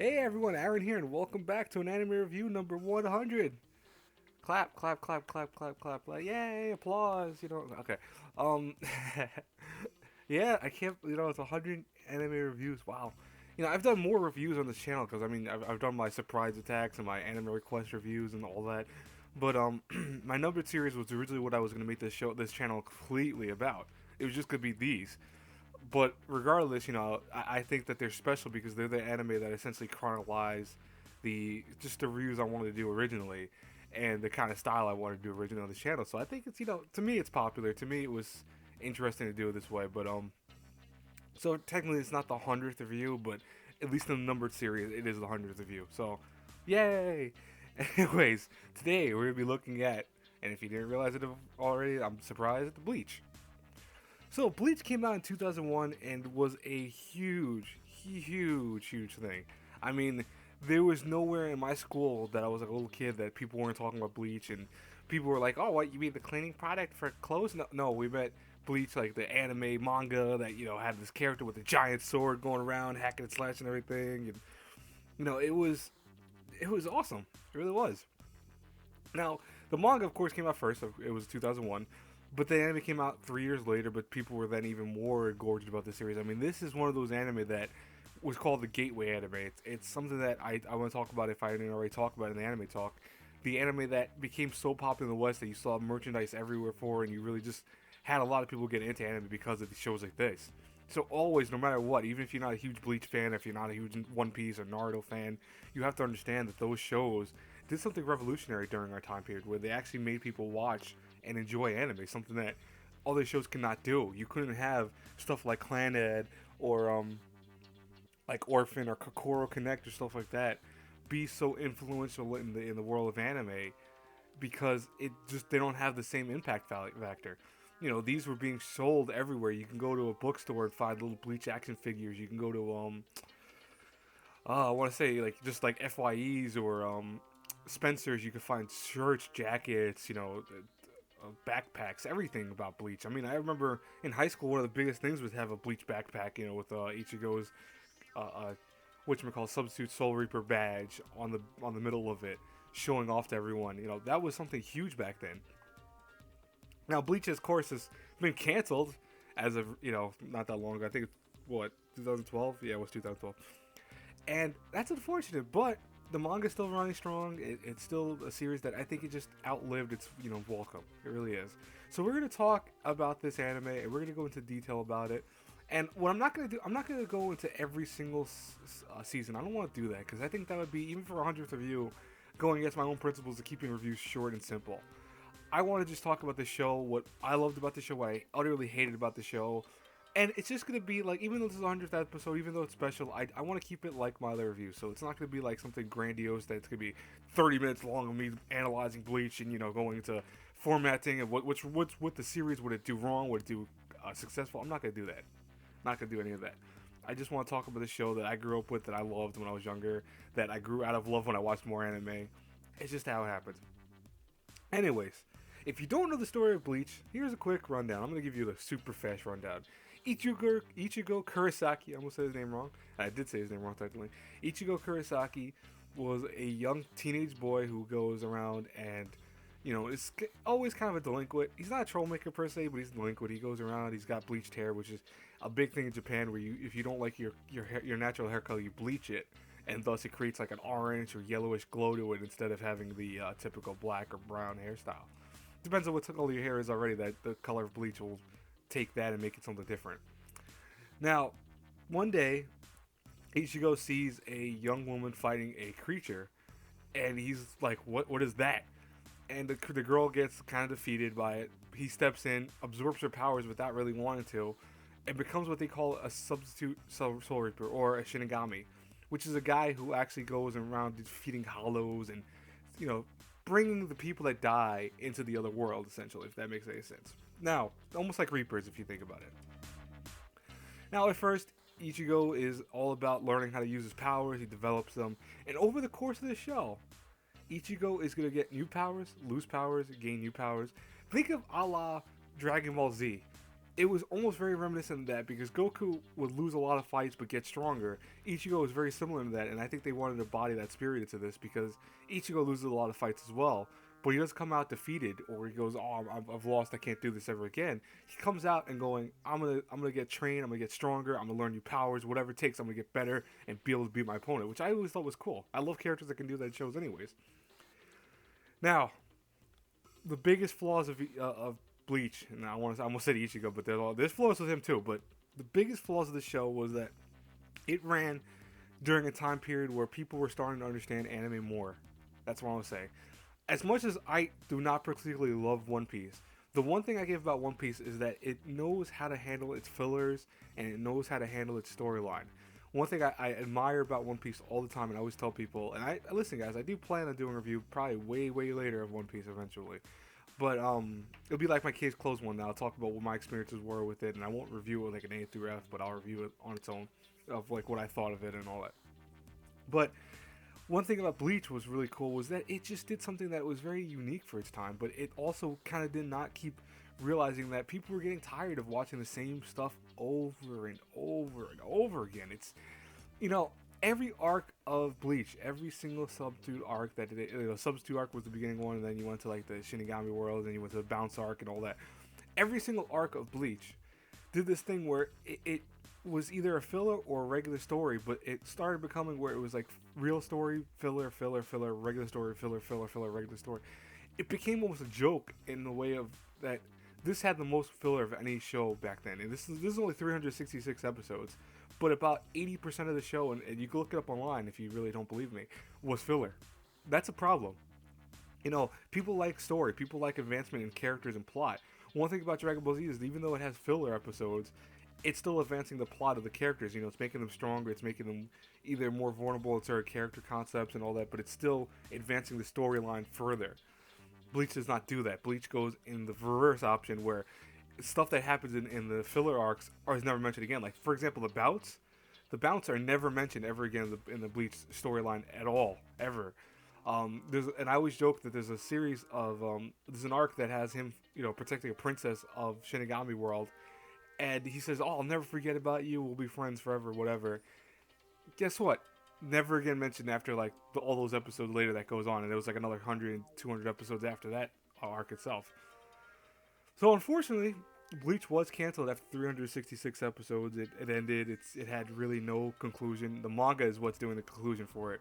Hey everyone, Aaron here, and welcome back to an anime review number 100. Clap, clap, clap, clap, clap, clap, clap. Yay, applause. Okay. Um, yeah, I can't. It's 100 anime reviews. Wow. I've done more reviews on this channel because I've done my surprise attacks and my anime request reviews and all that. But my numbered series was originally what I was gonna make this channel completely about. It was just gonna be these. But regardless, I think that they're special because they're the anime that essentially chronologize the reviews I wanted to do originally and the kind of style I wanted to do originally on the channel. So I think it's to me it's popular. To me it was interesting to do it this way. But so technically it's not the 100th review, but at least in the numbered series it is the 100th review. So yay! Anyways, today we're gonna be looking at, and if you didn't realize it already, I'm surprised, at the Bleach. So Bleach came out in 2001 and was a huge thing. I mean, there was nowhere in my school that I was like a little kid that people weren't talking about Bleach, and people were like, "Oh, what, you mean the cleaning product for clothes?" No, no, we meant Bleach, like the anime manga that had this character with a giant sword going around hacking and slashing everything, and it was awesome. It really was. Now, the manga, of course, came out first. So it was 2001. But the anime came out 3 years later, but people were then even more gorged about the series. I mean, this is one of those anime that was called the gateway anime. It's something that I want to talk about if I didn't already talk about in the anime talk. The anime that became so popular in the West that you saw merchandise everywhere for, and you really just had a lot of people get into anime because of the shows like this. So always, no matter what, even if you're not a huge Bleach fan, if you're not a huge One Piece or Naruto fan, you have to understand that those shows did something revolutionary during our time period, where they actually made people watch and enjoy anime, something that other shows cannot do. You couldn't have stuff like Clan Ed or like Orphan or Kokoro Connect or stuff like that be so influential in the world of anime because it just they don't have the same impact factor. These were being sold everywhere. You can go to a bookstore and find little Bleach action figures. You can go to I want to say like just like FYEs or Spencer's. You can find shirts, jackets, backpacks, everything about Bleach. I mean, I remember in high school one of the biggest things was to have a Bleach backpack, with Ichigo's substitute Soul Reaper badge on the middle of it, showing off to everyone. That was something huge back then. Now Bleach, of course, has been canceled as of not that long ago. I think it's what 2012. Yeah, it was 2012, and that's unfortunate. But the manga's still running strong. It's still a series that I think it just outlived its welcome. It really is. So we're gonna talk about this anime and we're gonna go into detail about it. And what I'm not gonna do, I'm not gonna go into every single season. I don't want to do that because I think that would be, even for a 100th review, going against my own principles of keeping reviews short and simple. I want to just talk about the show, what I loved about the show, what I utterly hated about the show. And it's just going to be like, even though this is the 100th episode, even though it's special, I want to keep it like my other reviews. So it's not going to be like something grandiose that it's going to be 30 minutes long of me analyzing Bleach and, going into formatting and what the series would it do wrong, would it do successful. I'm not going to do that. Not going to do any of that. I just want to talk about the show that I grew up with, that I loved when I was younger, that I grew out of love when I watched more anime. It's just how it happens. Anyways, if you don't know the story of Bleach, here's a quick rundown. I'm going to give you the super fast rundown. Ichigo Kurosaki, I almost said his name wrong. I did say his name wrong technically. Ichigo Kurosaki was a young teenage boy who goes around and, is always kind of a delinquent. He's not a troublemaker per se, but he's a delinquent. He goes around, he's got bleached hair, which is a big thing in Japan where if you don't like your natural hair color, you bleach it. And thus it creates like an orange or yellowish glow to it instead of having the typical black or brown hairstyle. Depends on what color your hair is already, that the color of bleach will take that and make it something different. Now, one day, Ichigo sees a young woman fighting a creature, and he's like, "What is that?" And the girl gets kind of defeated by it. He steps in, absorbs her powers without really wanting to, and becomes what they call a substitute Soul Reaper, or a Shinigami, which is a guy who actually goes around defeating hollows and, you know, bringing the people that die into the other world, essentially, if that makes any sense. Now, almost like Reapers, if you think about it. Now, at first, Ichigo is all about learning how to use his powers. He develops them, and over the course of the show, Ichigo is going to get new powers, lose powers, gain new powers. Think of a la Dragon Ball Z. it was almost very reminiscent of that because Goku would lose a lot of fights but get stronger. Ichigo is very similar to that, and I think they wanted to body that spirit into this because Ichigo loses a lot of fights as well, but he doesn't come out defeated or he goes, "Oh, I've lost. I can't do this ever again." He comes out and going, "I'm gonna get trained. I'm gonna get stronger. I'm gonna learn new powers. Whatever it takes, I'm gonna get better and be able to beat my opponent," which I always thought was cool. I love characters that can do that in shows, anyways. Now, the biggest flaws of Bleach, and I almost said Ichigo, but there's flaws with him too. But the biggest flaws of the show was that it ran during a time period where people were starting to understand anime more. That's what I want to say. As much as I do not particularly love One Piece, the one thing I give about One Piece is that it knows how to handle its fillers and it knows how to handle its storyline. One thing I admire about One Piece all the time, and I always tell people, and I listen, guys, I do plan on doing a review probably way later of One Piece eventually. But it'll be like my case closed one. Now I'll talk about what my experiences were with it, and I won't review it like an A through F, but I'll review it on its own of like what I thought of it and all that. But one thing about Bleach was really cool was that it just did something that was very unique for its time, but it also kind of did not keep realizing that people were getting tired of watching the same stuff over and over and over again. It's, every arc of Bleach, every single substitute arc that substitute arc was the beginning one, and then you went to like the Shinigami world, and then you went to the bounce arc and all that. Every single arc of Bleach did this thing where it was either a filler or a regular story, but it started becoming where it was like real story, filler, regular story, filler, regular story. It became almost a joke in the way of that this had the most filler of any show back then. And this is only 366 episodes, but about 80% of the show, and you can look it up online if you really don't believe me, was filler. That's a problem. People like story, people like advancement in characters and plot. One thing about Dragon Ball Z is even though it has filler episodes, it's still advancing the plot of the characters. It's making them stronger. It's making them either more vulnerable to certain character concepts and all that, but it's still advancing the storyline further. Bleach does not do that. Bleach goes in the reverse option where stuff that happens in the filler arcs is never mentioned again. Like, for example, the bouts. The bouts are never mentioned ever again in the Bleach storyline at all, ever. And I always joke that there's a series of there's an arc that has him, protecting a princess of Shinigami World, and he says, "Oh, I'll never forget about you. We'll be friends forever, whatever." Guess what? Never again mentioned after like all those episodes later that goes on, and it was like another 100, 200 episodes after that arc itself. So unfortunately, Bleach was canceled after 366 episodes. It ended. It had really no conclusion. The manga is what's doing the conclusion for it.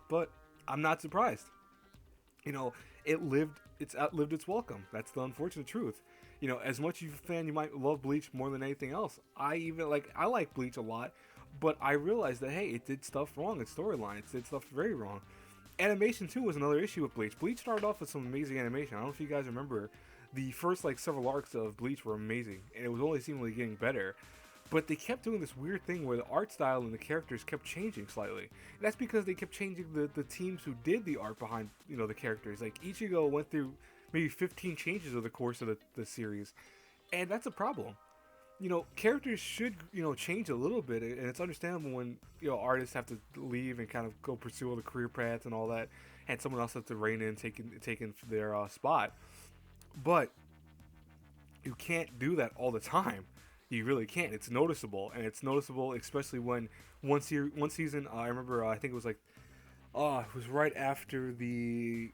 But I'm not surprised. It's outlived its welcome. That's the unfortunate truth. As much as you fan, you might love Bleach more than anything else. I like Bleach a lot, but I realized that, hey, it did stuff wrong. Its storyline, it did stuff very wrong. Animation, too, was another issue with Bleach. Bleach started off with some amazing animation. I don't know if you guys remember, the first, several arcs of Bleach were amazing, and it was only seemingly getting better. But they kept doing this weird thing where the art style and the characters kept changing slightly. And that's because they kept changing the teams who did the art behind, the characters. Like, Ichigo went through maybe 15 changes over the course of the series. And that's a problem. Characters should, change a little bit. And it's understandable when, artists have to leave and kind of go pursue other career paths and all that. And someone else has to rein in, taking their spot. But you can't do that all the time. You really can't. It's noticeable, and it's noticeable especially when one season. I remember. I think it was it was right after the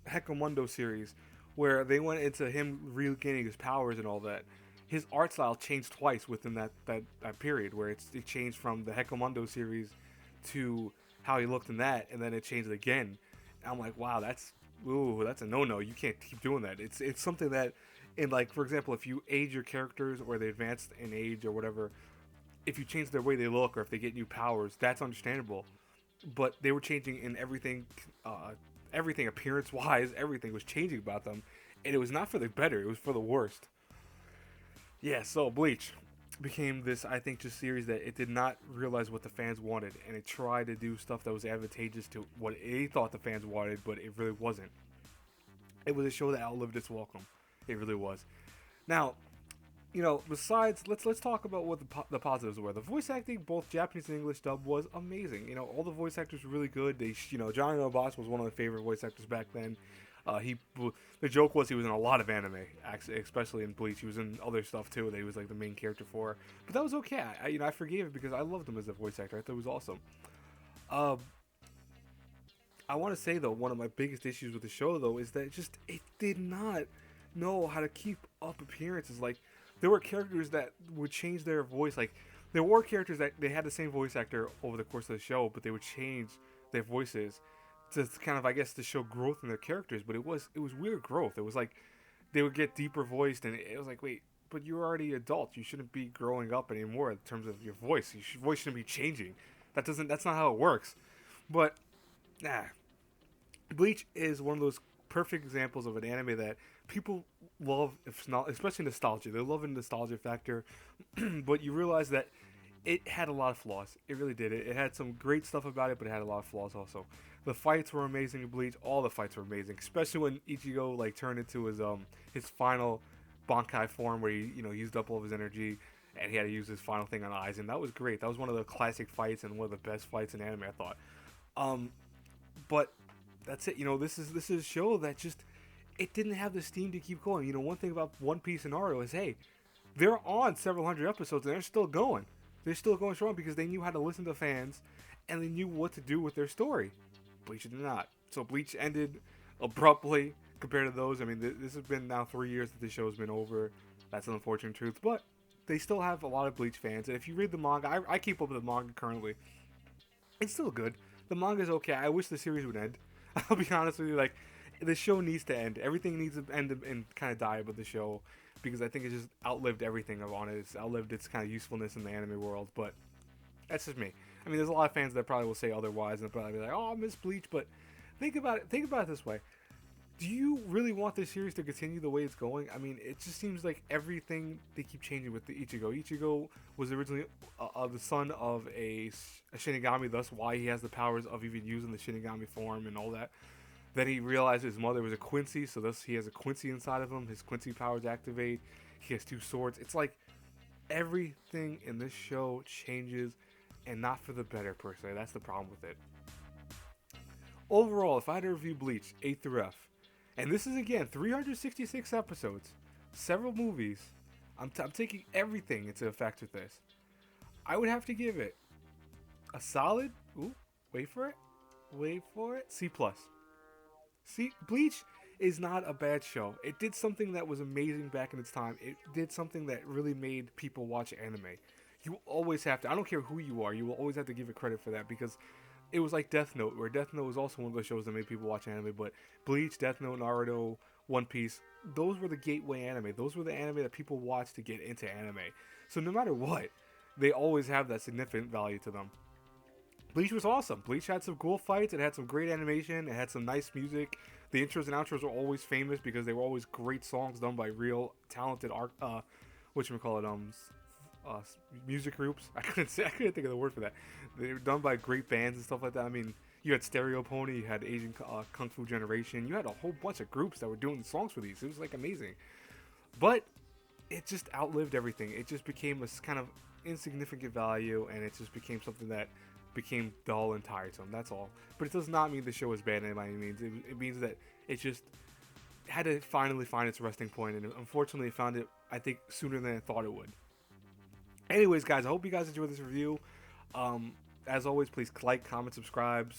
Hecamundo series, where they went into him regaining his powers and all that. His art style changed twice within that period, where it changed from the Hecamundo series to how he looked in that, and then it changed again. And I'm like, wow, that's a no-no. You can't keep doing that. It's something that. And for example, if you age your characters or they advance in age or whatever, if you change their way they look or if they get new powers, that's understandable. But they were changing in everything appearance-wise, everything was changing about them. And it was not for the better, it was for the worst. Yeah, so Bleach became this, I think, just series that it did not realize what the fans wanted. And it tried to do stuff that was advantageous to what it thought the fans wanted, but it really wasn't. It was a show that outlived its welcome. It really was. Now, besides, let's talk about what the positives were. The voice acting, both Japanese and English dub, was amazing. All the voice actors were really good. Johnny No Boss was one of my favorite voice actors back then. The joke was he was in a lot of anime, especially in Bleach. He was in other stuff too that he was like the main character for. But that was okay. I forgave it because I loved him as a voice actor. I thought it was awesome. Um, I want to say though, one of my biggest issues with the show though is that it did not know how to keep up appearances. Like there were characters that would change their voice. Like there were characters that they had the same voice actor over the course of the show, but they would change their voices to kind of, I guess, to show growth in their characters. But it was weird growth. It was like they would get deeper voiced, and it was like, wait, but you're already adult. You shouldn't be growing up anymore in terms of your voice. Your voice shouldn't be changing. That's not how it works. But nah, Bleach is one of those perfect examples of an anime that people love, if not, especially nostalgia. They love a nostalgia factor, but you realize that it had a lot of flaws. It really did. It had some great stuff about it, but it had a lot of flaws also. The fights were amazing in Bleach. All the fights were amazing, especially when Ichigo like turned into his final Bankai form, where he used up all of his energy, and he had to use his final thing on Aizen. That was great. That was one of the classic fights and one of the best fights in anime, I thought. But that's it. This is a show that just it didn't have the steam to keep going. One thing about One Piece and Naruto is, hey, they're on several hundred episodes and they're still going. They're still going strong because they knew how to listen to fans and they knew what to do with their story. Bleach did not. So Bleach ended abruptly compared to those. I mean, this has been now 3 years that the show's been over. That's an unfortunate truth, but they still have a lot of Bleach fans. And if you read the manga, I keep up with the manga currently. It's still good. The manga's okay. I wish the series would end. I'll be honest with you. Like, the show needs to end. Everything needs to end and kind of die with the show, because I think it just outlived everything on it. It's outlived its kind of usefulness in the anime world. But that's just me. I mean, there's a lot of fans that probably will say otherwise and they'll probably be like, "Oh, I miss Bleach." But think about it. Think about it this way: do you really want this series to continue the way it's going? I mean, it just seems like everything they keep changing with the Ichigo. Ichigo was originally the son of a Shinigami, thus why he has the powers of even using the Shinigami form and all that. Then he realized his mother was a Quincy, so thus he has a Quincy inside of him. His Quincy powers activate. He has 2 swords. It's like everything in this show changes, and not for the better, per se. That's the problem with it. Overall, if I had to review Bleach, A through F, and this is, again, 366 episodes, several movies, I'm taking everything into effect with this, I would have to give it a solid, wait for it, C+. See, Bleach is not a bad show. It did something that was amazing back in its time. It did something that really made people watch anime. You always have to, I don't care who you are, you will always have to give it credit for that, because it was like Death Note, where Death Note was also one of those shows that made people watch anime, but Bleach, Death Note, Naruto, One Piece, those were the gateway anime. Those were the anime that people watched to get into anime. So no matter what, they always have that significant value to them. Bleach was awesome. Bleach had some cool fights. It had some great animation. It had some nice music. The intros and outros were always famous because they were always great songs done by real talented music groups. I couldn't think of the word for that. They were done by great bands and stuff like that. I mean, you had Stereo Pony, you had Asian Kung Fu Generation, you had a whole bunch of groups that were doing songs for these. It was like amazing. But it just outlived everything. It just became a kind of insignificant value, and it just became something that became dull and tiresome. That's all. But it does not mean the show is bad by any means. It means that it just had to finally find its resting point, and unfortunately it found it, I think, sooner than I thought it would. Anyways, guys, I hope you guys enjoyed this review. As always, please like, comment, subscribe,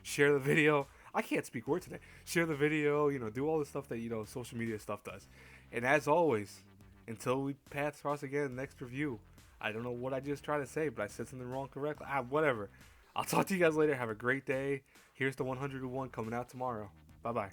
share the video. I can't speak word today. Share the video, do all the stuff that, social media stuff does. And as always, until we paths cross again in the next review, I don't know what I just tried to say, but I said something wrong correctly. Whatever. I'll talk to you guys later. Have a great day. Here's the 101 coming out tomorrow. Bye-bye.